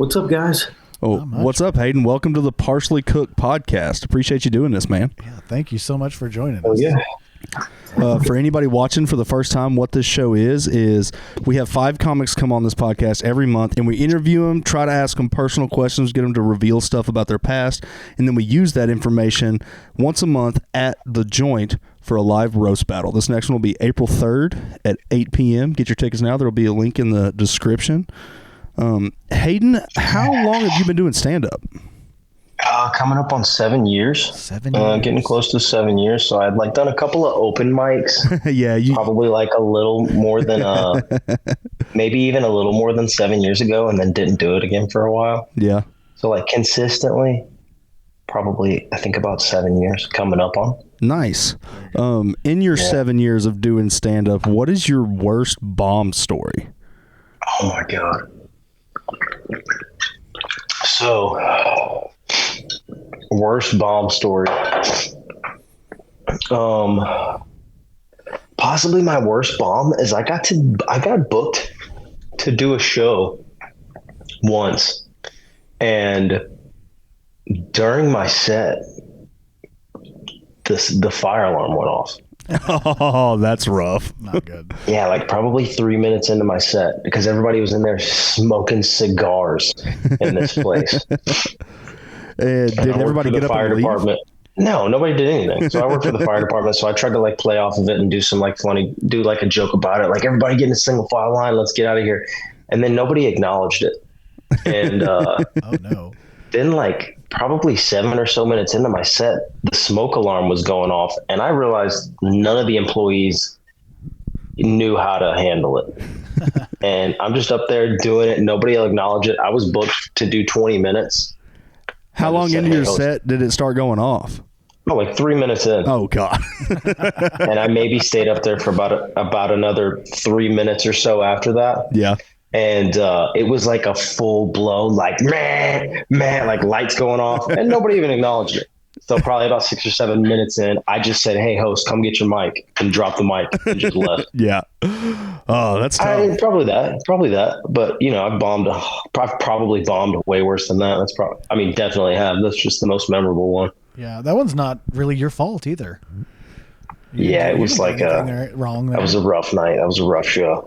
What's up, guys? Oh, what's up, Hayden? Welcome to the Partially Cooked podcast. Appreciate you doing this, man. Yeah, thank you so much for joining us. Oh, yeah. For anybody watching for the first time, what this show is we have 5 comics come on this podcast every month, and we interview them, try to ask them personal questions, get them to reveal stuff about their past, and then we use that information once a month at The Joint for a live roast battle. This next one will be April 3rd at 8 p.m. Get your tickets now. There will be a link in the description. Hayden, how long have you been doing stand-up? Coming up on 7 years. 7 years. Getting close to 7 years. So I'd done a couple of open mics. Yeah, probably a little more than maybe even a little more than 7 years ago, and then didn't do it again for a while. Yeah. So consistently, probably I think about 7 years coming up on. Nice. In your 7 years of doing stand-up, what is your worst bomb story? Oh my God. So, worst bomb story. Possibly my worst bomb is I got booked to do a show once, and during my set, the fire alarm went off. Oh, that's rough. Not good. Yeah, probably 3 minutes into my set, because everybody was in there smoking cigars in this place. Did everybody get up and leave? Department. No, nobody did anything. So I worked for the fire department. So I tried to play off of it and do some funny, do a joke about it. Everybody get in a single file line. Let's get out of here. And then nobody acknowledged it. And oh no. Then probably 7 or so minutes into my set, the smoke alarm was going off, and I realized none of the employees knew how to handle it. And I'm just up there doing it. Nobody will acknowledge it. I was booked to do 20 minutes. How long into your set did it start going off? Oh, 3 minutes in. Oh God. And I maybe stayed up there for about another 3 minutes or so after that. Yeah. And it was a full blown man, lights going off, and nobody even acknowledged it. So probably about 6 or 7 minutes in, I just said, "Hey, host, come get your mic," and dropped the mic and just left. Yeah. Oh, that's tough. Probably that. But I've probably bombed way worse than that. That's probably, definitely have. That's just the most memorable one. Yeah, that one's not really your fault either. It was wrong there. That was a rough night. That was a rough show.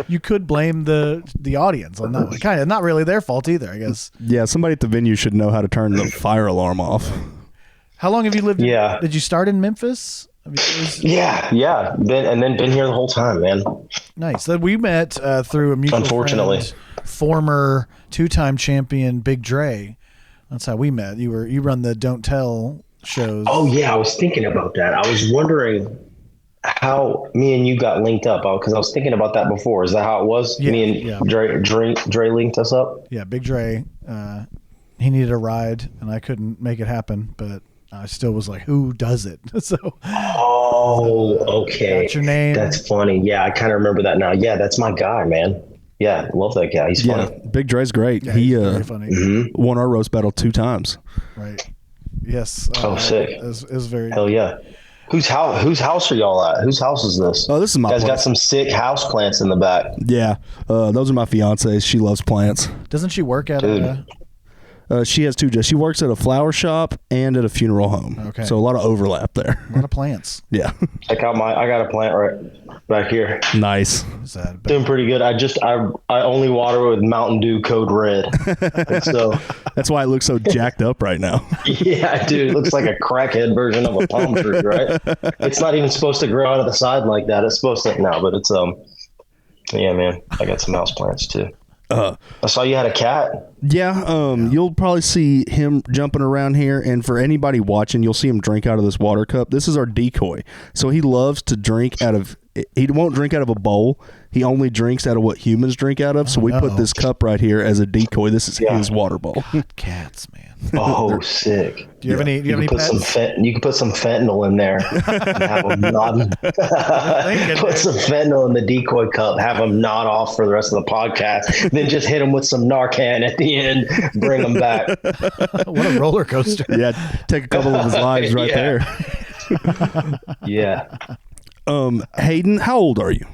You could blame the audience on that one. Kind of not really their fault either, I guess. Yeah, somebody at the venue should know how to turn the fire alarm off. How long have you lived? Yeah. Did you start in Memphis? Yeah. Been here the whole time, man. Nice. So we met through a mutual Unfortunately. friend, former 2-time champion Big Dre. That's how we met. You run the Don't Tell shows. Oh yeah, I was thinking about that. I was wondering how me and you got linked up, because I was thinking about that before. Is that how it was? Yeah, me and Dre linked us up. Yeah, Big Dre. He needed a ride, and I couldn't make it happen, but I still was like, "Who does it?" So. Oh, okay. That's your name. That's funny. Yeah, I kind of remember that now. Yeah, that's my guy, man. Yeah, love that guy. He's funny. Big Dre's great. Yeah, he very funny. won our roast battle 2 times. Right. Yes. Sick. It was very. Hell yeah. Whose house are y'all at? Whose house is this? Oh, this is my place. place. Got some sick house plants in the back. Yeah. Those are my fiance's. She loves plants. Doesn't she work at she has 2 jobs. She works at a flower shop and at a funeral home. Okay. So a lot of overlap there. A lot of plants. Yeah. Check out I got a plant right back here. Nice. Doing pretty good. I only water with Mountain Dew Code Red. So that's why it looks so jacked up right now. Yeah, dude, it looks like a crackhead version of a palm tree, right? It's not even supposed to grow out of the side like that. It's supposed to but it's yeah, man. I got some house plants too. I saw you had a cat. Yeah, you'll probably see him jumping around here, and for anybody watching, you'll see him drink out of this water cup. This is our decoy. So he loves to drink out of, he won't drink out of a bowl. He only drinks out of what humans drink out of. So we put this cup right here as a decoy. This is his water bowl. Cats, man. Oh, sick. Do you have any pets? You can put some fentanyl in there and have them nod. Put some fentanyl in the decoy cup, have them nod off for the rest of the podcast, then just hit them with some Narcan at the end, bring them back. What a roller coaster. Yeah, take a couple of his lives right there. Yeah. Hayden, how old are you?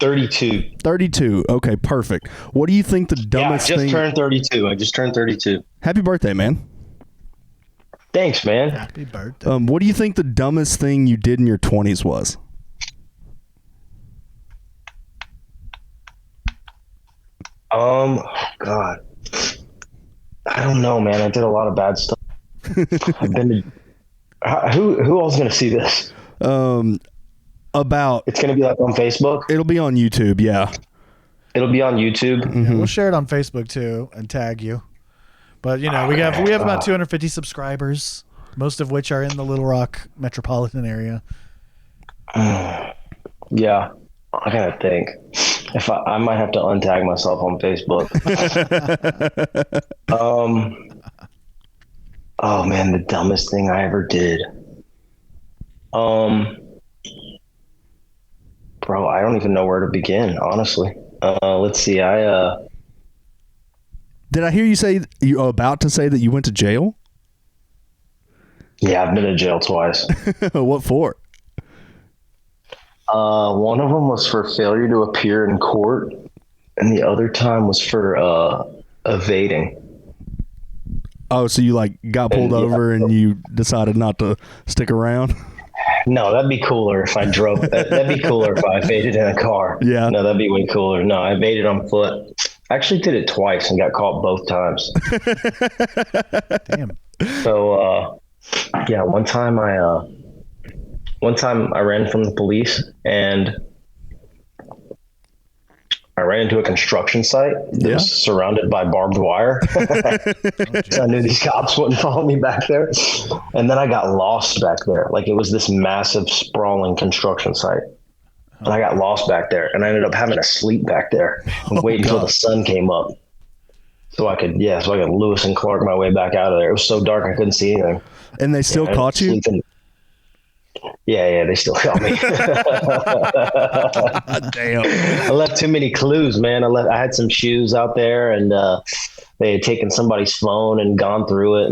32. 32. Okay, perfect. What do you think the dumbest I thing? turned 32. I just turned 32. Happy birthday, man. Thanks, man. Happy birthday. What do you think the dumbest thing you did in your 20s was? Oh God. I don't know, man. I did a lot of bad stuff. I've been to, who else is going to see this? About It's going to be like on Facebook. It'll be on YouTube, yeah. It'll be on YouTube. Mm-hmm. Yeah, we'll share it on Facebook too and tag you. But we have about 250 subscribers, most of which are in the Little Rock metropolitan area. Yeah, I gotta think. If I might have to untag myself on Facebook. Oh man, the dumbest thing I ever did. Bro, I don't even know where to begin, honestly. Let's see. Did I hear you say you were about to say that you went to jail? Yeah, I've been to jail twice. What for? One of them was for failure to appear in court, and the other time was for evading. Oh, so you got pulled over and you decided not to stick around? No, that'd be cooler if I drove. That'd be cooler if I evaded in a car. Yeah. No, that'd be way cooler. No, I evaded on foot. I actually did it twice and got caught both times. Damn. So, yeah, one time I ran from the police and I ran into a construction site that was surrounded by barbed wire. So I knew these cops wouldn't follow me back there. And then I got lost back there. Like, it was this massive, sprawling construction site. And I got lost back there. And I ended up having to sleep back there and wait until the sun came up. So I could Lewis and Clark my way back out of there. It was so dark I couldn't see anything. And they still caught you? Yeah, they still got me. Damn. I left too many clues, man. I had some shoes out there, and they had taken somebody's phone and gone through it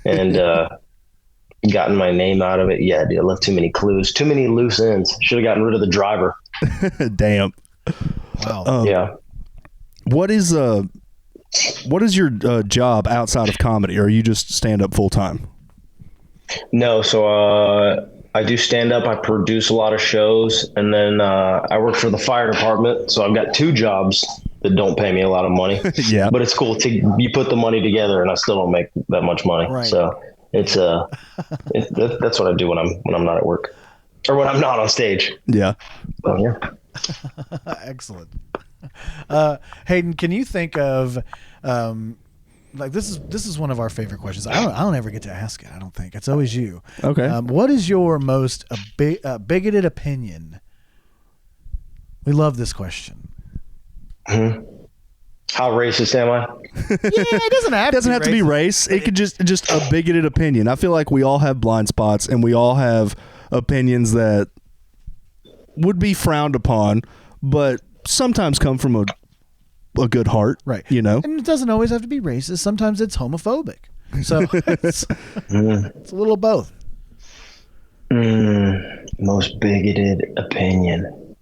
and gotten my name out of it. Yeah, dude, I left too many clues, too many loose ends. Should have gotten rid of the driver. Damn. Wow. Yeah. What is your job outside of comedy, or are you just stand up full time? No, so I do stand up. I produce a lot of shows, and then I work for the fire department. So I've got two jobs that don't pay me a lot of money. Yeah, but it's cool. You put the money together, and I still don't make that much money. Right. So it's that's what I do when I'm not at work, or when I'm not on stage. Yeah. So, yeah. Excellent. Hayden, can you think of this is one of our favorite questions. I don't ever get to ask it. I don't think it's always you. Okay. What is your most bigoted opinion? We love this question. Mm-hmm. How racist am I? Yeah, it doesn't have. It doesn't have to be race. It could just a bigoted opinion. I feel like we all have blind spots, and we all have opinions that would be frowned upon, but sometimes come from a good heart, right? You know, and it doesn't always have to be racist. Sometimes it's homophobic. So it's a little of both. Most bigoted opinion.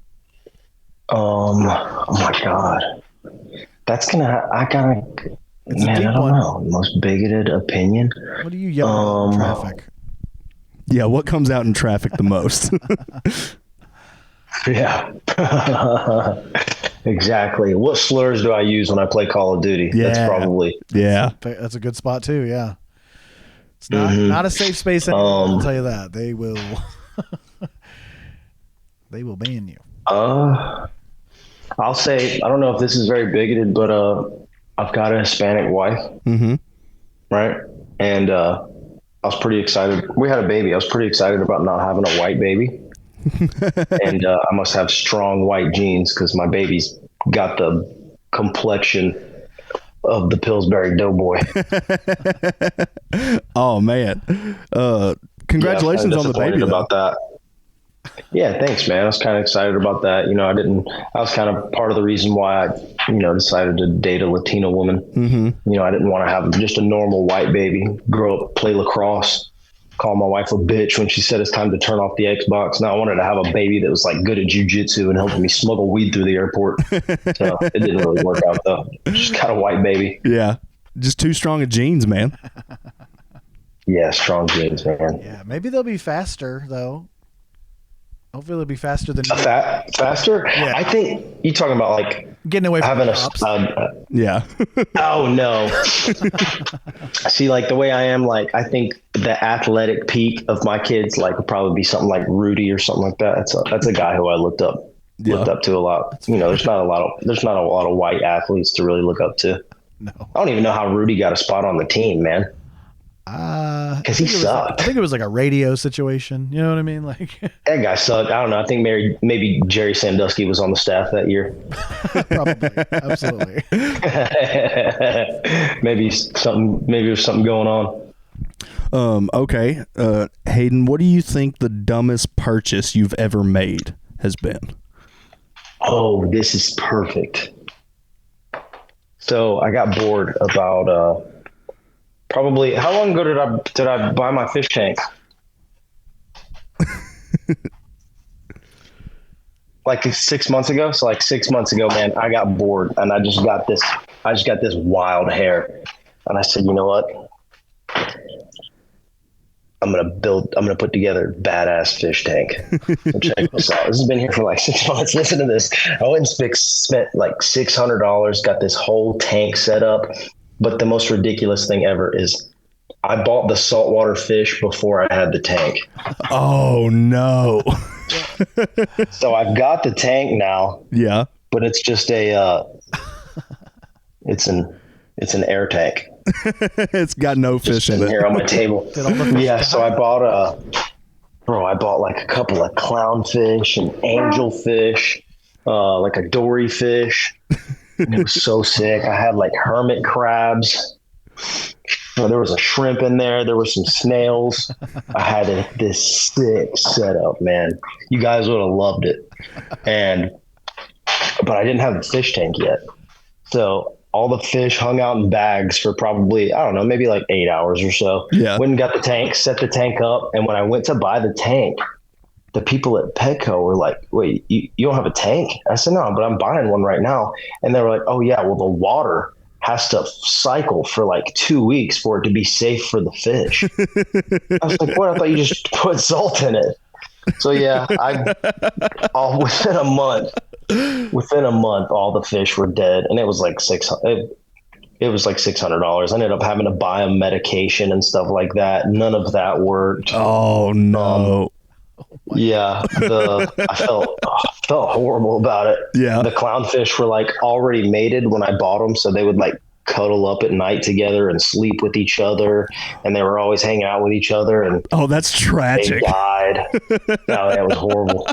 Oh my God, that's I don't know. Most bigoted opinion. What do you yell in traffic? Yeah, what comes out in traffic the most? Yeah. Exactly. What slurs do I use when I play Call of Duty? Yeah. That's probably. Yeah. That's a good spot too. Yeah. It's not a safe space anymore. I'll tell you that. They will ban you. I'll say, I don't know if this is very bigoted, but I've got a Hispanic wife. Mm-hmm. Right. And I was pretty excited. We had a baby. I was pretty excited about not having a white baby. And I must have strong white genes because my baby's got the complexion of the Pillsbury Doughboy. Oh man! Congratulations on the baby. About that. Yeah, thanks, man. I was kind of excited about that. You know, I was kind of part of the reason why I, decided to date a Latina woman. Mm-hmm. I didn't want to have just a normal white baby, grow up, play lacrosse, calling my wife a bitch when she said it's time to turn off the Xbox. Now I wanted to have a baby that was like good at jujitsu and helping me smuggle weed through the airport. So it didn't really work out though. Just got a white baby. Yeah. Just too strong of genes, man. Yeah, strong genes, man. Yeah, maybe they'll be faster though. Hopefully they'll be faster than faster. Yeah. I think you talking about like getting away from having the cops. Yeah. Oh no. See, like the way I am, like I think the athletic peak of my kids like would probably be something like Rudy or something like that. That's a guy who I looked up to a lot. You know, there's not a lot of white athletes to really look up to. No. I don't even know how Rudy got a spot on the team, man. Because he sucked. I think it was like a radio situation. You know what I mean? Like that guy sucked. I don't know. I think maybe Jerry Sandusky was on the staff that year. Probably, absolutely. Maybe there's something going on. Okay. Hayden, what do you think the dumbest purchase you've ever made has been? Oh, this is perfect. So I got bored about probably how long ago did I buy my fish tank? Like 6 months ago. So like 6 months ago, man, I got bored and I just got this wild hair. And I said, you know what? I'm gonna put together a badass fish tank. So check this out. This has been here for like 6 months. Listen to this. I went and spent like $600, got this whole tank set up. But the most ridiculous thing ever is I bought the saltwater fish before I had the tank. Oh no. So I've got the tank now. Yeah. But it's just it's an air tank. It's got no fish in it. Here on my table. Yeah, so I bought like a couple of clownfish and angelfish, like a dory fish. It was so sick. I had like hermit crabs. There was a shrimp in there. There were some snails. I had this sick setup, man. You guys would have loved it. But I didn't have the fish tank yet. So all the fish hung out in bags for probably, I don't know, maybe like 8 hours or so. Yeah. Went and got the tank, set the tank up. And when I went to buy the tank, the people at Petco were like, wait, you don't have a tank? I said, no, but I'm buying one right now. And they were like, oh yeah, well the water has to cycle for like 2 weeks for it to be safe for the fish. I was like, what? I thought you just put salt in it. So yeah, within a month, all the fish were dead, and it was like $600. I ended up having to buy them medication and stuff like that. None of that worked. Oh no. Yeah, I felt horrible about it. Yeah, the clownfish were like already mated when I bought them, so they would like cuddle up at night together and sleep with each other, and they were always hanging out with each other. And that's tragic. They died. No, that was horrible.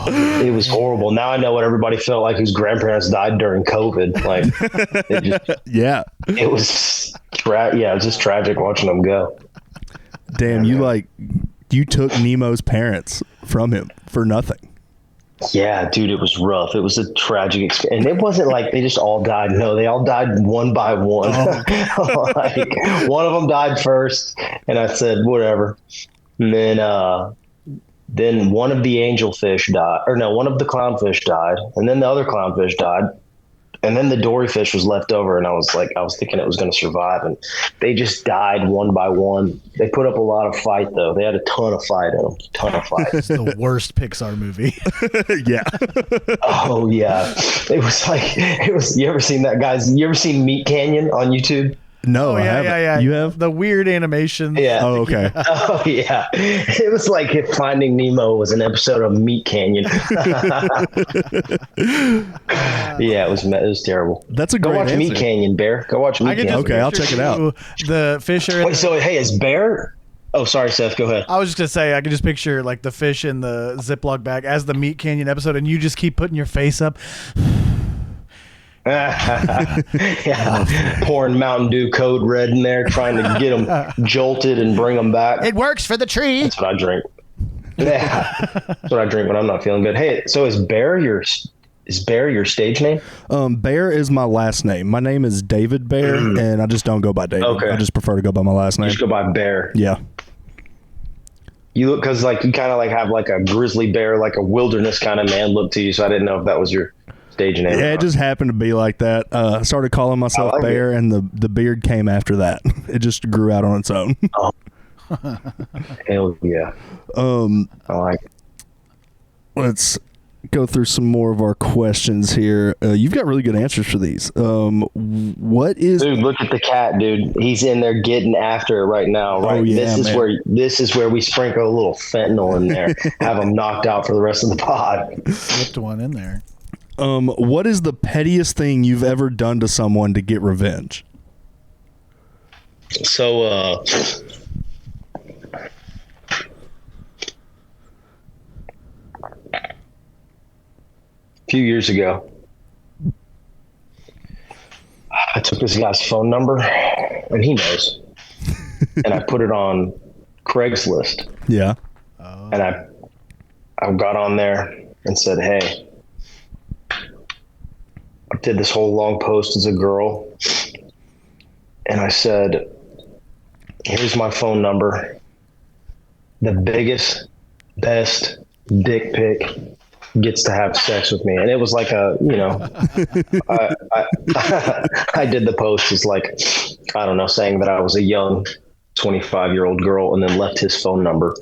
It was horrible. Now I know what everybody felt like whose grandparents died during COVID. Like, it was just tragic watching them go. Damn, you took Nemo's parents from him for nothing. Yeah, dude, it was rough. It was a tragic experience. And it wasn't like they just all died. No, they all died one by one. Oh. Like, one of them died first, and I said, whatever. And then one of the angelfish died. Or no, one of the clownfish died. And then the other clownfish died. And then the dory fish was left over, and I was thinking it was going to survive, and they just died one by one. They put up a lot of fight, though. They had a ton of fight in them. It's the worst Pixar movie. Yeah. Oh yeah. You ever seen that, guys? You ever seen Meat Canyon on YouTube? No, I haven't. Yeah. You have? The weird animation. Yeah. Oh, okay. Oh, yeah. It was like if Finding Nemo was an episode of Meat Canyon. Yeah, it was terrible. That's a great Go watch answer. Meat Canyon, Bear. Go watch Meat Canyon. Okay, I'll check it out. The fish are... Wait, so, hey, is Bear... Oh, sorry, Seth. Go ahead. I was just going to say, I can just picture like the fish in the Ziploc bag as the Meat Canyon episode, and you just keep putting your face up. Yeah, pouring Mountain Dew Code Red in there, trying to get them jolted and bring them back. It works for the tree. That's what I drink. Yeah, that's what I drink when I'm not feeling good. Hey, so is Bear your stage name? Bair is my last name. My name is David Bair, and I just don't go by David. Okay. I just prefer to go by my last name. You just go by Bear. Yeah. You look, because like you kind of like have like a grizzly bear, like a wilderness kind of man look to you. So I didn't know if that was your stage name. Yeah, it just happened to be like that. I started calling myself like Bair, and the beard came after that. It just grew out on its own. Oh. Hell yeah. I like it. Let's go through some more of our questions here. You've got really good answers for these. What is... Dude, look at the cat, dude. He's in there getting after it right now. Right. Oh, yeah, This is where we sprinkle a little fentanyl in there, have him knocked out for the rest of the pod. Slipped one in there. What is the pettiest thing you've ever done to someone to get revenge? So, a few years ago, I took this guy's phone number, and he knows, and I put it on Craigslist. Yeah. And I got on there and said, hey, I did this whole long post as a girl, and I said, here's my phone number. The biggest, best dick pic gets to have sex with me. And it was like I did the post as like, I don't know, saying that I was a young 25-year-old girl, and then left his phone number.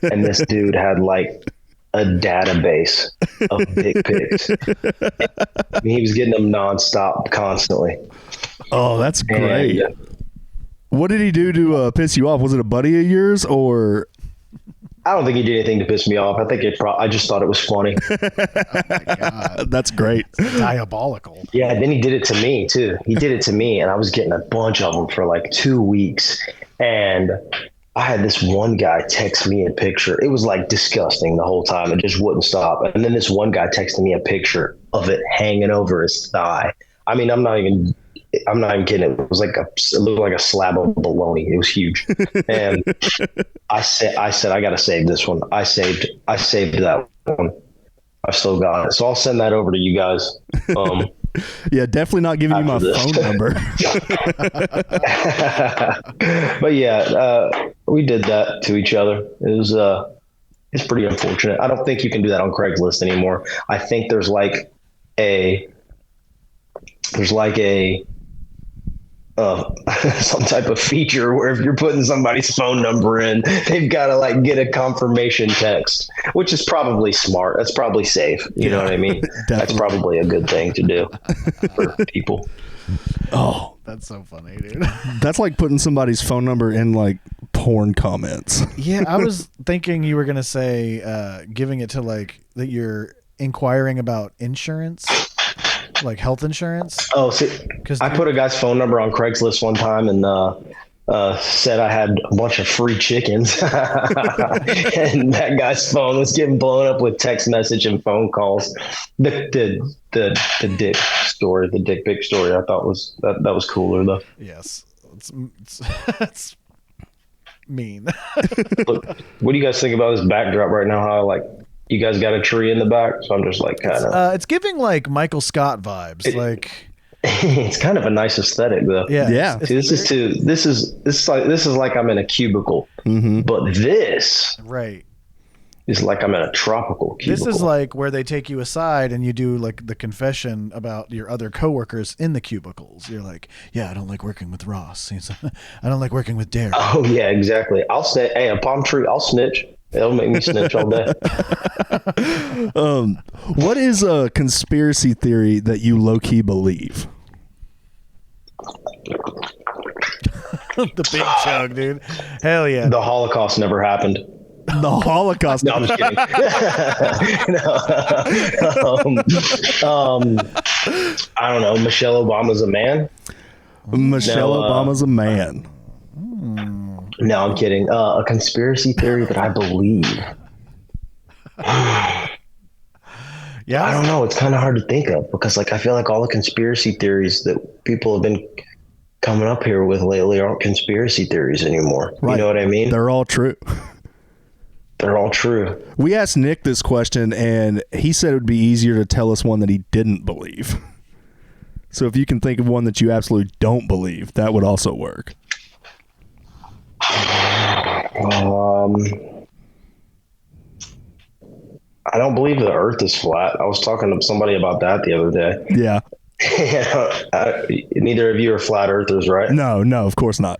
And this dude had like a database of dick pics. I mean, he was getting them nonstop, constantly. Oh, that's great. And, what did he do to piss you off? Was it a buddy of yours, or... I don't think he did anything to piss me off. I think I just thought it was funny. Oh my God. That's great. Diabolical. Yeah, then he did it to me too. He did it to me, and I was getting a bunch of them for like 2 weeks. And I had this one guy text me a picture. It was like disgusting the whole time. It just wouldn't stop. And then this one guy texted me a picture of it hanging over his thigh. I mean, I'm not even kidding. It was like it looked like a slab of bologna. It was huge. And I said, I got to save this one. I saved that one. I still got it. So I'll send that over to you guys. Yeah, definitely not giving you my phone number. But yeah, we did that to each other. It was, it's pretty unfortunate. I don't think you can do that on Craigslist anymore. I think there's like a some type of feature where if you're putting somebody's phone number in, they've got to like get a confirmation text, which is probably smart. That's probably safe. You know what I mean? That's probably a good thing to do for people. Oh, that's so funny, dude. That's like putting somebody's phone number in like porn comments. Yeah, I was thinking you were going to say giving it to like that you're inquiring about insurance. Like health insurance? Oh, see, I put a guy's phone number on Craigslist one time and said I had a bunch of free chickens. And that guy's phone was getting blown up with text message and phone calls. The dick story, the dick pic story, I thought that was cooler though. Yes, it's mean. Look, what do you guys think about this backdrop right now? How like you guys got a tree in the back, so I'm just like kind of. It's giving like Michael Scott vibes. It's kind of a nice aesthetic though. Yeah. See, this is like I'm in a cubicle, but this right is like I'm in a tropical cubicle. This is like where they take you aside and you do like the confession about your other coworkers in the cubicles. You're like, yeah, I don't like working with Ross. I don't like working with Derek. Oh yeah, exactly. I'll say, hey, a palm tree, I'll snitch. It'll make me snitch all day. What is a conspiracy theory that you low-key believe? The big chug, dude. Hell yeah. The Holocaust never happened. The Holocaust. No, I'm just kidding. I don't know. Michelle Obama's a man. Michelle Obama's a man. No, I'm kidding. A conspiracy theory that I believe. Yeah, I don't know. It's kind of hard to think of because, like, I feel like all the conspiracy theories that people have been coming up here with lately aren't conspiracy theories anymore. Right. You know what I mean? They're all true. They're all true. We asked Nick this question, and he said it would be easier to tell us one that he didn't believe. So if you can think of one that you absolutely don't believe, that would also work. I don't believe the Earth is flat. I was talking to somebody about that the other day. Yeah. Neither of you are flat earthers, right? No, of course not.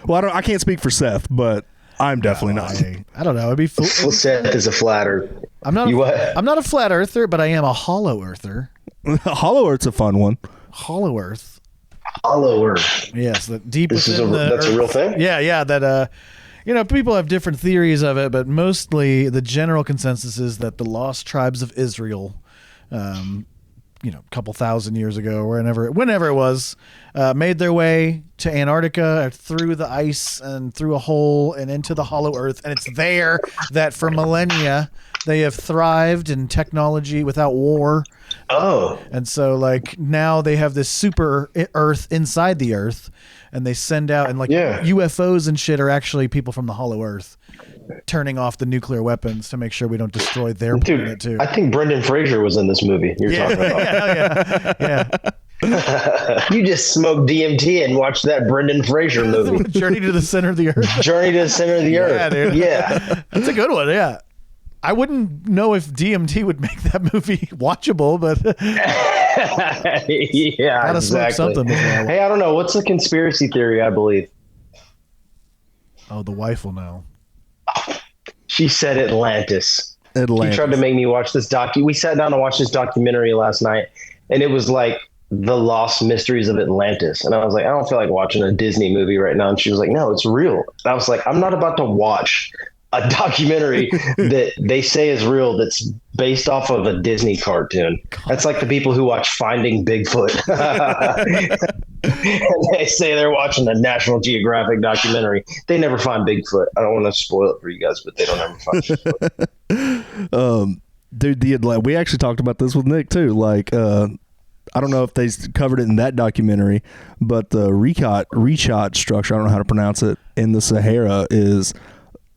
Well, I can't speak for Seth, but I'm definitely not. I don't know. It'd be Seth is a flat earth. I'm not a flat earther, but I am a hollow earther. Hollow Earth's a fun one. Hollow Earth. Hollow Earth. Yes, the deep within that's a real thing? Yeah, that people have different theories of it, but mostly the general consensus is that the lost tribes of Israel, a couple thousand years ago, or whenever it was, made their way to Antarctica through the ice and through a hole and into the hollow earth. And it's there that for millennia they have thrived in technology without war. Oh. And so now they have this super earth inside the earth, and they send out UFOs and shit are actually people from the hollow earth turning off the nuclear weapons to make sure we don't destroy their planet too. I think Brendan Fraser was in this movie you're talking about. Yeah. You just smoked DMT and watched that Brendan Fraser movie. Journey to the Center of the Earth. Journey to the Center of the Earth. Yeah, dude. Yeah. That's a good one, yeah. I wouldn't know if DMT would make that movie watchable, but yeah, gotta smoke something before Hey, I don't know. What's the conspiracy theory, I believe? Oh, the wife will know. She said Atlantis. She Atlantis. tried to make me watch this We sat down to watch this documentary last night, and it was like The Lost Mysteries of Atlantis. And I was like, I don't feel like watching a Disney movie right now. And she was like, no, it's real. And I was like, I'm not about to watch a documentary that they say is real that's based off of a Disney cartoon. That's like the people who watch Finding Bigfoot. And they say they're watching a National Geographic documentary. They never find Bigfoot. I don't want to spoil it for you guys, but they don't ever find Bigfoot. Dude, we actually talked about this with Nick too. I don't know if they covered it in that documentary, but the Richat structure, I don't know how to pronounce it, in the Sahara is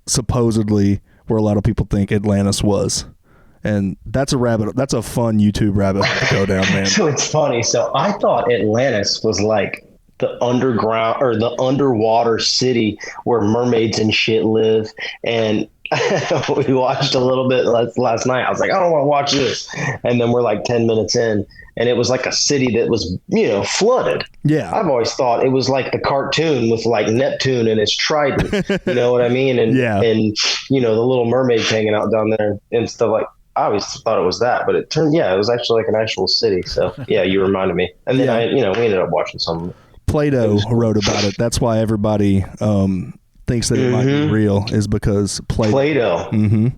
supposedly where a lot of people think Atlantis was. And that's a fun YouTube rabbit hole to go down, man. So it's funny. So I thought Atlantis was like the underground or the underwater city where mermaids and shit live. And we watched a little bit last night. I was like, I don't want to watch this. And then we're like 10 minutes in, and it was like a city that was, flooded. Yeah. I've always thought it was like the cartoon with like Neptune and his trident. You know what I mean? And, and the little mermaids hanging out down there and stuff like. I always thought it was that, but it was actually like an actual city. So yeah, you reminded me. And then we ended up watching some. Plato wrote about it. That's why everybody thinks that it might be real, is because Plato. Mm-hmm.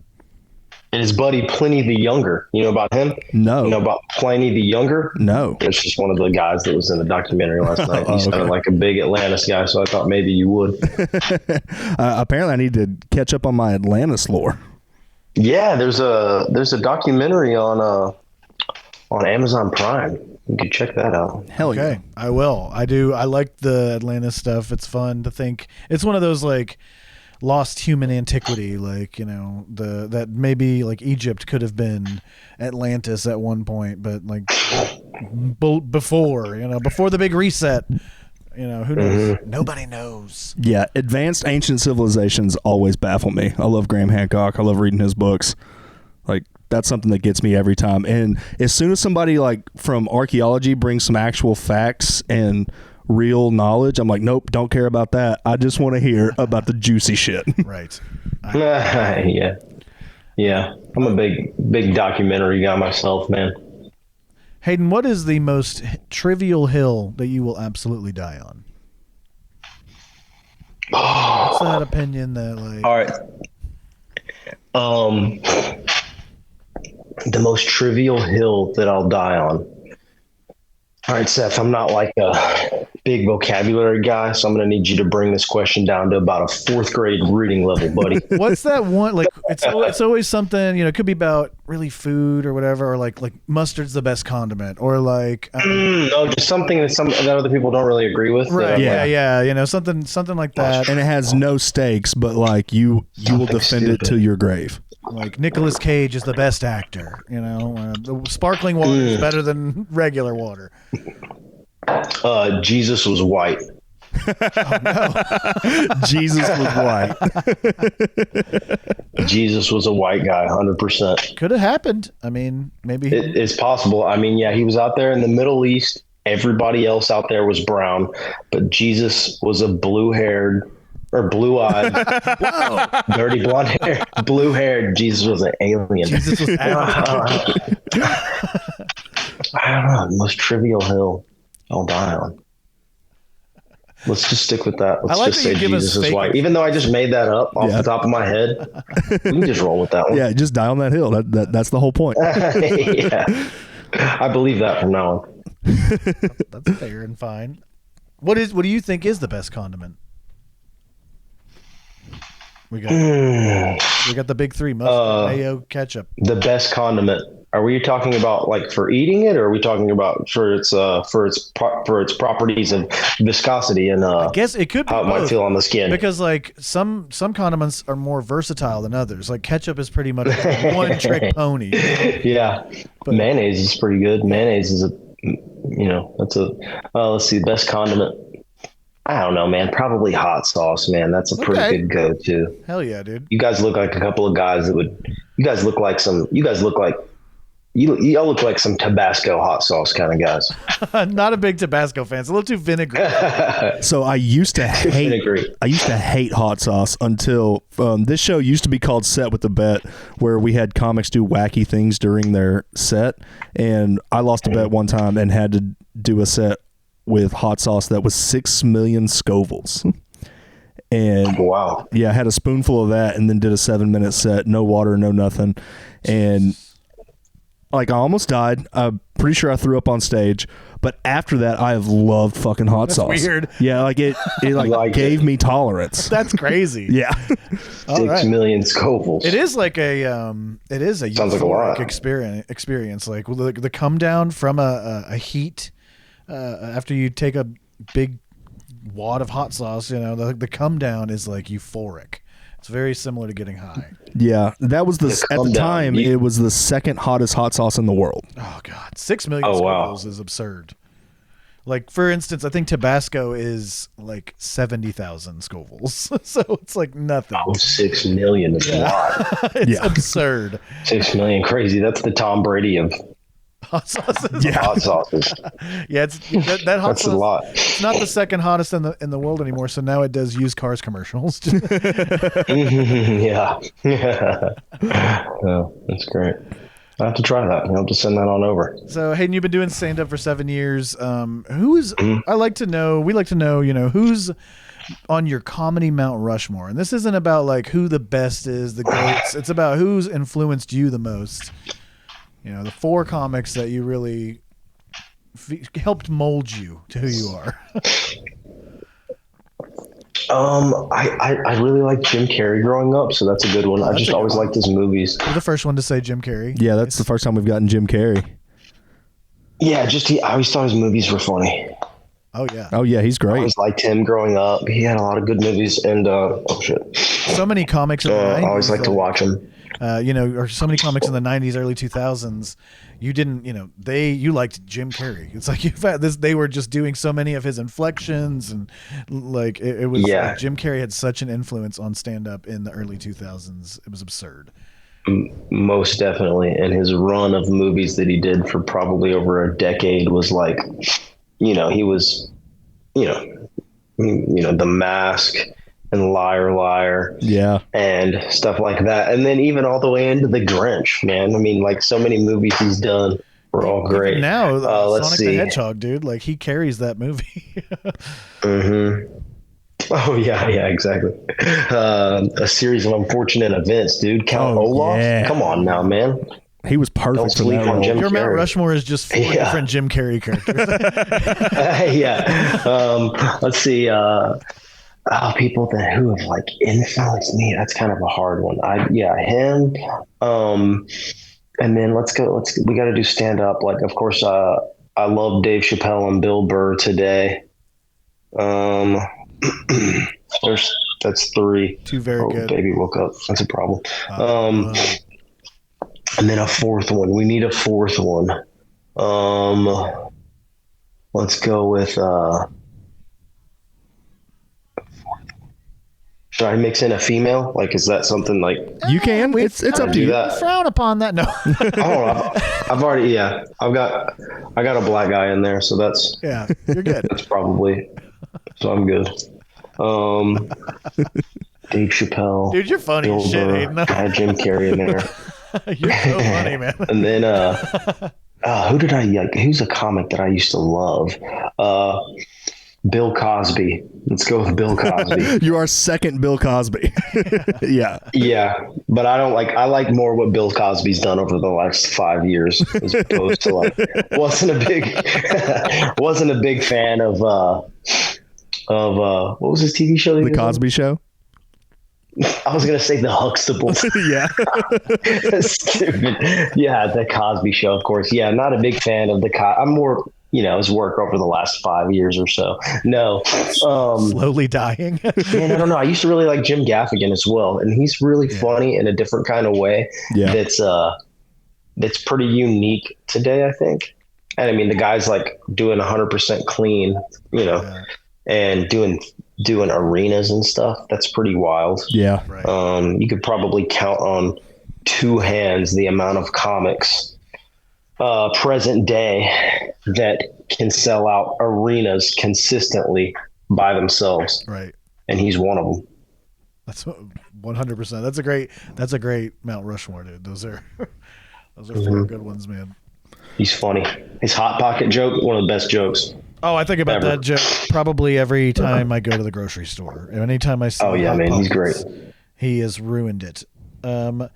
And his buddy Pliny the Younger. You know about him? No. You know about Pliny the Younger? No. It's just one of the guys that was in the documentary last night. He sounded like a big Atlantis guy, so I thought maybe you would. Apparently, I need to catch up on my Atlantis lore. Yeah, there's a documentary on Amazon Prime. You can check that out. Hell yeah. Okay, I will. I do. I like the Atlantis stuff. It's fun to think. It's one of those lost human antiquity, that maybe Egypt could have been Atlantis at one point, but before the big reset. Who knows? Mm-hmm. Nobody knows. Yeah, advanced ancient civilizations always baffle me. I love Graham Hancock. I love reading his books. That's something that gets me every time. And as soon as somebody from archaeology brings some actual facts and real knowledge, I'm like, nope, don't care about that. I just want to hear about the juicy shit. Right. Yeah. I'm a big documentary guy myself, man. Hayden, what is the most trivial hill that you will absolutely die on? What's that opinion that All right. The most trivial hill that I'll die on. All right, Seth, I'm not like a big vocabulary guy, so I'm going to need you to bring this question down to about a 4th grade reading level, buddy. What's that one? It's always something, it could be about really food or whatever, or like mustard's the best condiment, or just something that other people don't really agree with. Right. Yeah. Something like that. And it has no stakes, but you will defend it to your grave. Like Nicolas Cage is the best actor, the sparkling water is better than regular water. Jesus was white. Jesus was white. Jesus was a white guy, 100%. Could have happened. I mean, maybe It's possible. I mean, yeah, he was out there in the Middle East. Everybody else out there was brown, but Jesus was a blue-haired or blue-eyed, dirty blonde hair, blue-haired. Jesus was an alien. Jesus was I don't know. The most trivial hill I'll die on. Let's just stick with that. Let's just say Jesus is white. Even though I just made that up off the top of my head, we can just roll with that one. Yeah, just die on that hill. That's the whole point. Yeah. I believe that from now on. That's fair and fine. What do you think is the best condiment? We got the big three: mustard, mayo, ketchup. The best condiment. Are we talking about like for eating it, or are we talking about for its properties of viscosity and I guess it could be how it might feel on the skin? Because like some condiments are more versatile than others. Like ketchup is pretty much a one-trick pony. Yeah, but mayonnaise is pretty good. Mayonnaise is let's see, best condiment. I don't know, man. Probably hot sauce, man. That's a pretty good go-to. Hell yeah, dude. You guys look like a couple of guys that would. You all look like some Tabasco hot sauce kind of guys. Not a big Tabasco fan. It's a little too vinegary. So I used to hate hot sauce until this show used to be called Set with the Bet, where we had comics do wacky things during their set, and I lost a bet one time and had to do a set with hot sauce that was 6 million Scovilles. And wow, yeah, I had a spoonful of that and then did a 7-minute set, no water, no nothing, and like I almost died. I'm pretty sure I threw up on stage, but after that, I have loved fucking hot sauce. Weird. Yeah, like it gave me tolerance. That's crazy. Yeah, 6 million Scovilles. It is like a Sounds like a lot. experience. Like the come down from a heat after you take a big wad of hot sauce. The come down is like euphoric. It's very similar to getting high. Yeah, that was at the time. It was the second hottest hot sauce in the world. Oh God, 6 million Scovilles is absurd. Like for instance, I think Tabasco is like 70,000 Scovilles, so it's like nothing. Oh, 6 million is a lot. It's absurd. 6 million, crazy. That's the Tom Brady of hot sauces. Yeah. Hot sauces. Yeah, it's that hot That's sauce. a lot. It's not the second hottest in the world anymore. So now it does used cars commercials. Yeah. Oh, that's great. I have to try that. I'll have to send that on over. So Hayden, you've been doing stand up for 7 years. I like to know. We like to know. Who's on your comedy Mount Rushmore, and this isn't about like who the best is, the greats. It's about who's influenced you the most. The 4 comics that you really helped mold you to who you are. I really liked Jim Carrey growing up, so that's a good one. I just always liked his movies. You're the first one to say Jim Carrey. Yeah, that's the first time we've gotten Jim Carrey. Yeah, I always thought his movies were funny. Oh yeah. Oh yeah, he's great. I always liked him growing up. He had a lot of good movies, and so many comics. I always like to watch him. Or so many comics in the 90s, early 2000s, you didn't, you liked Jim Carrey. It's like they were just doing so many of his inflections, and like it was like Jim Carrey had such an influence on stand-up in the early 2000s. It was absurd. Most definitely. And his run of movies that he did for probably over a decade was like, he was, The Mask and Liar Liar, and stuff like that, and then even all the way into The Grinch, man. I mean, like so many movies he's done were all great. Even now, let's Sonic see. the Hedgehog, dude, like he carries that movie. Mm-hmm. Oh yeah, exactly. A series of unfortunate events, dude. Count Olaf. Yeah. Come on now, man. He was perfect. Don't for sleep that on role. Jim Your Mount Carrey. Rushmore is just 4 different Jim Carrey characters. Yeah. Let's see. People who have like influenced me. That's kind of a hard one. Him. And then we got to do stand up. Like, of course, I love Dave Chappelle and Bill Burr today. That's 3. 2 very good. Baby woke up. That's a problem. And then a 4th one. We need a 4th one. Let's go with Should I mix in a female? Like, is that something like You can. It's up to do you. that? Frown upon that. No. Oh, I've already, yeah. I got a black guy in there, so that's Yeah, you're good. that's probably, so I'm good. Dave Chappelle. Dude, you're funny Bill as shit, Burr. Hayden. I had Jim Carrey in there. You're so funny, man. And then, who did I like? Who's a comic that I used to love? Bill Cosby. Let's go with Bill Cosby. You are second Bill Cosby. Yeah. Yeah, but I like more what Bill Cosby's done over the last 5 years as opposed to like wasn't a big fan of what was his TV show? The Cosby Show. I was gonna say the Huxtables. Yeah. Stupid. Yeah, the Cosby Show, of course. Yeah, not a big fan of I'm more, his work over the last 5 years or so. No. Slowly dying. Man, I don't know. I used to really like Jim Gaffigan as well, and he's really funny in a different kind of way. Yeah. That's pretty unique today, I think. And I mean, the guy's like doing 100% clean, and doing arenas and stuff. That's pretty wild. Yeah. Right. You could probably count on two hands the amount of comics present day that can sell out arenas consistently by themselves. Right. And he's one of them. That's 100%. That's a great Mount Rushmore, dude. Those are four good ones, man. He's funny. His Hot Pocket joke, one of the best jokes. Oh, I think about ever. that joke probably every time I go to the grocery store. Anytime I see Yeah, Hot man, he's Pockets, great. He has ruined it. We're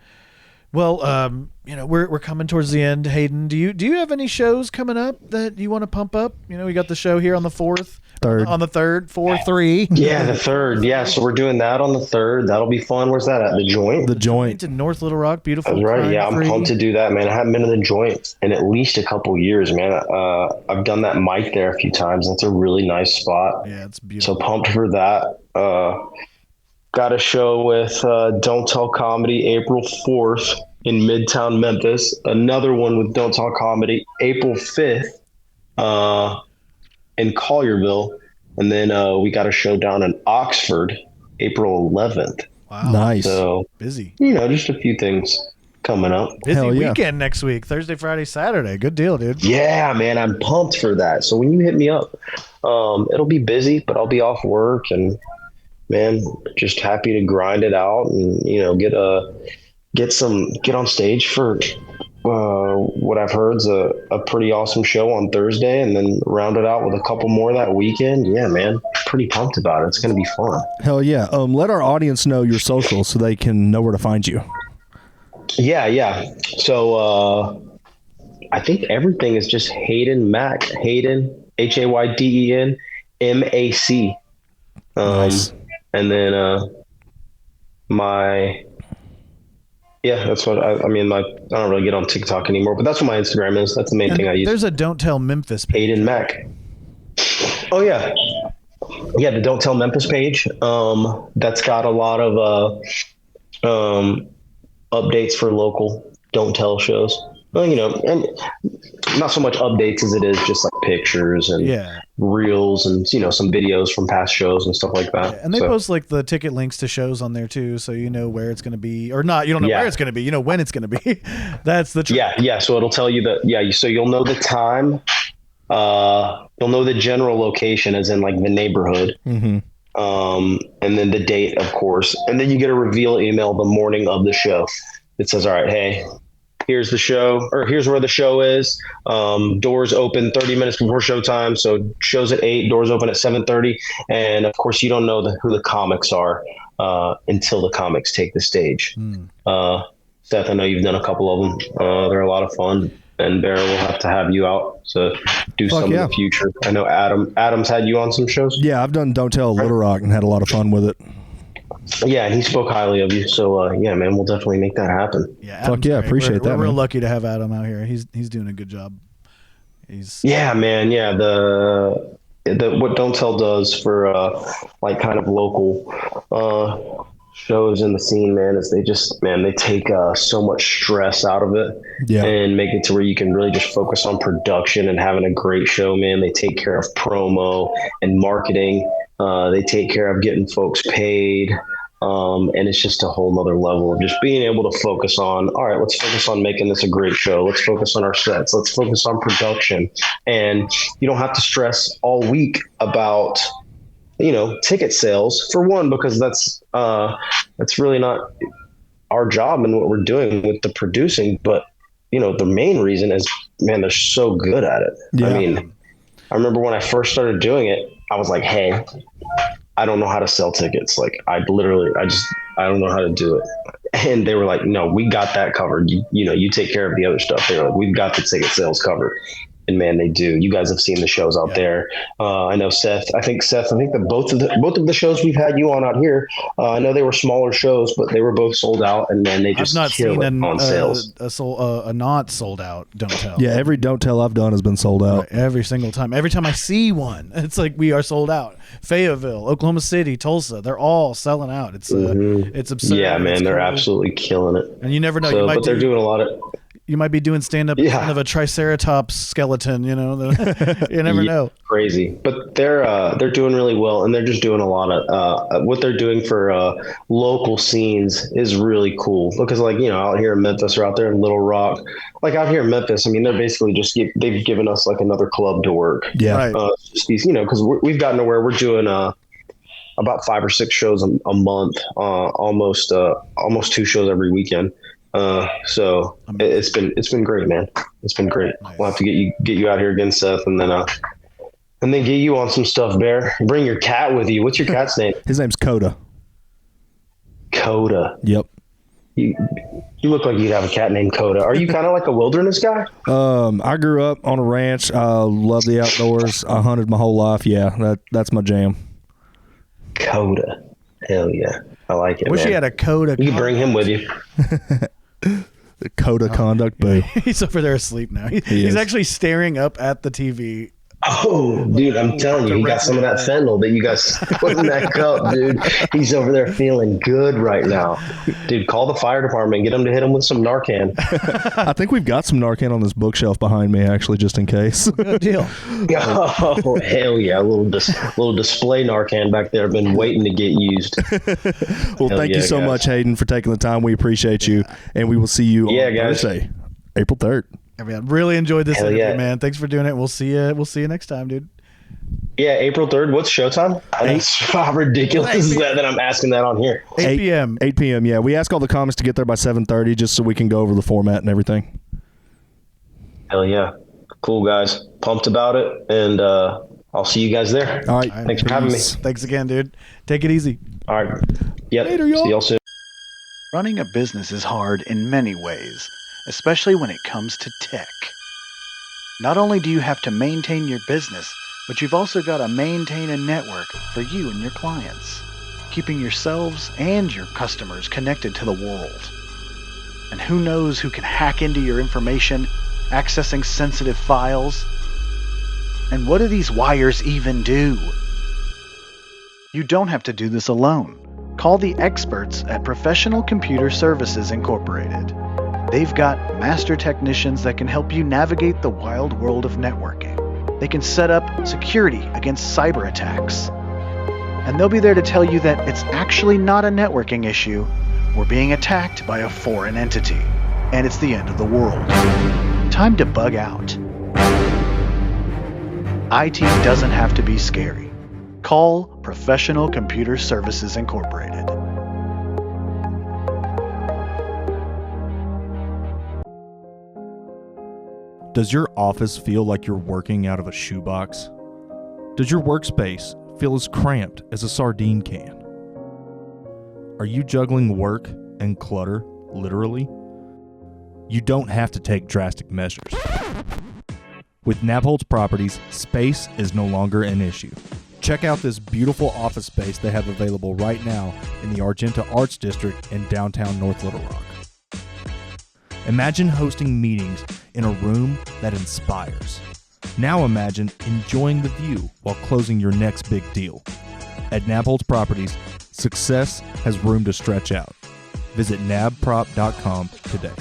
coming towards the end. Hayden, do you have any shows coming up that you want to pump up? We got the show here on the 4th. On the 3rd, 4-3. Yeah, the 3rd. Yeah, so we're doing that on the 3rd. That'll be fun. Where's that at? The Joint? The Joint. In North Little Rock. Beautiful. That's right. Yeah, I'm crime-free. pumped to do that, man. I haven't been to the Joint in at least a couple years, man. I've done that mic there a few times. That's a really nice spot. Yeah, it's beautiful. So pumped for that. Got a show with Don't Tell Comedy April 4th in Midtown Memphis. Another one with Don't Tell Comedy April 5th in Collierville. And then we got a show down in Oxford April 11th. Wow. Nice. So Busy. just a few things coming up. Busy Hell yeah. weekend next week. Thursday, Friday, Saturday. Good deal, dude. Yeah, man, I'm pumped for that. So when you hit me up, it'll be busy, but I'll be off work and, man, just happy to grind it out and, get on stage for what I've heard is a pretty awesome show on Thursday, and then round it out with a couple more that weekend. Yeah, man, pretty pumped about it. It's going to be fun. Hell yeah. Let our audience know your socials so they can know where to find you. Yeah. So I think everything is just Hayden Mac. Hayden, Hayden MAC. Nice. And then that's what I don't really get on TikTok anymore, but that's what my Instagram is. That's the main thing I use. There's a Don't Tell Memphis page. Hayden Mac. Oh yeah. Yeah, the Don't Tell Memphis page. That's got a lot of updates for local Don't Tell shows. Well, and not so much updates as it is just like pictures and reels and some videos from past shows and stuff like that. Yeah, and they post like the ticket links to shows on there too, so you know where it's going to be, or not. You don't know where it's going to be. You know when it's going to be. That's the trick. Yeah. So it'll tell you that. Yeah. So you'll know the time. You'll know the general location, as in like the neighborhood. Mm-hmm. And then the date, of course, and then you get a reveal email the morning of the show. It says, "All right, hey, here's the show, or here's where the show is. Doors open 30 minutes before showtime. So show's at 8, doors open at 7:30. And of course you don't know who the comics are, until the comics take the stage. Seth, I know you've done a couple of them. They're a lot of fun, and Bair will have to have you out to do some in the future. I know Adam's had you on some shows. Yeah. I've done Don't Tell Little Rock and had a lot of fun with it. Yeah, and he spoke highly of you. So, yeah, man, we'll definitely make that happen. Yeah, Fuck yeah, great. appreciate that, We're real man. lucky to have Adam out here. He's doing a good job. Yeah, man. Yeah, the what Don't Tell does for like kind of local shows in the scene, man, is they take so much stress out of it and make it to where you can really just focus on production and having a great show, man. They take care of promo and marketing. They take care of getting folks paid. And it's just a whole nother level of just being able to focus on, all right, let's focus on making this a great show. Let's focus on our sets. Let's focus on production. And you don't have to stress all week about, ticket sales, for one, because that's really not our job and what we're doing with the producing. But, the main reason is, man, they're so good at it. Yeah. I mean, I remember when I first started doing it, I was like, hey, I don't know how to sell tickets. Like I don't know how to do it. And they were like, no, we got that covered. You take care of the other stuff. They were like, we've got the ticket sales covered. And man, they do. You guys have seen the shows out there. I know Seth. I think that both of the shows we've had you on out here, I know they were smaller shows, but they were both sold out. And man, they just kill it on sales. A not sold out Don't Tell. Yeah, every Don't Tell I've done has been sold out. Right, every single time. Every time I see one, it's like we are sold out. Fayetteville, Oklahoma City, Tulsa, they're all selling out. It's it's absurd. Yeah, man, they're absolutely killing it. And you never know. But they're doing a lot of. You might be doing stand-up in front of a Triceratops skeleton, you never know. Crazy. But they're doing really well, and they're just doing a lot of what they're doing for local scenes is really cool. Because out here in Memphis or out there in Little Rock, like out here in Memphis, I mean, they're basically just they've given us like another club to work. Yeah. Right. Just these, because we've gotten to where we're doing about 5 or 6 shows a month, almost 2 shows every weekend. So it's been great, man. It's been great. Nice. We'll have to get you out here again, Seth, and then get you on some stuff, Bear. Bring your cat with you. What's your cat's name? His name's Coda. Coda. Yep. You look like you'd have a cat named Coda. Are you kind of like a wilderness guy? I grew up on a ranch. I love the outdoors. I hunted my whole life. Yeah, that's my jam. Coda. Hell yeah. I like it. Wish man. He had a Coda. You can bring him with you. The code of conduct, boo. He's over there asleep now. He's actually staring up at the TV. Oh, dude, I'm telling you, he got some of that fentanyl that you guys put in that cup, dude. He's over there feeling good right now. Dude, call the fire department. Get them to hit him with some Narcan. I think we've got some Narcan on this bookshelf behind me, actually, just in case. Good deal. Oh, hell yeah. A little display Narcan back there. Been waiting to get used. Well, thank you so much, Hayden, for taking the time. We appreciate you. And we will see you on Thursday, April 3rd. I mean, really enjoyed this interview, man. Thanks for doing it. We'll see you next time, dude. Yeah, April 3rd. What's showtime? How ridiculous is that I'm asking that on here? 8 p.m. 8 p.m. Yeah, we ask all the comics to get there by 7:30 just so we can go over the format and everything. Hell yeah. Cool, guys. Pumped about it. And I'll see you guys there. All right. Thanks for having me. Thanks again, dude. Take it easy. All right. Yep. Later, y'all. See y'all soon. Running a business is hard in many ways, especially when it comes to tech. Not only do you have to maintain your business, but you've also got to maintain a network for you and your clients, keeping yourselves and your customers connected to the world. And who knows who can hack into your information, accessing sensitive files? And what do these wires even do? You don't have to do this alone. Call the experts at Professional Computer Services Incorporated. They've got master technicians that can help you navigate the wild world of networking. They can set up security against cyber attacks. And they'll be there to tell you that it's actually not a networking issue. We're being attacked by a foreign entity, and it's the end of the world. Time to bug out. IT doesn't have to be scary. Call Professional Computer Services Incorporated. Does your office feel like you're working out of a shoebox? Does your workspace feel as cramped as a sardine can? Are you juggling work and clutter, literally? You don't have to take drastic measures. With Nabholz Properties, space is no longer an issue. Check out this beautiful office space they have available right now in the Argenta Arts District in downtown North Little Rock. Imagine hosting meetings in a room that inspires. Now imagine enjoying the view while closing your next big deal. At Nabholz Properties, success has room to stretch out. Visit nabprop.com today.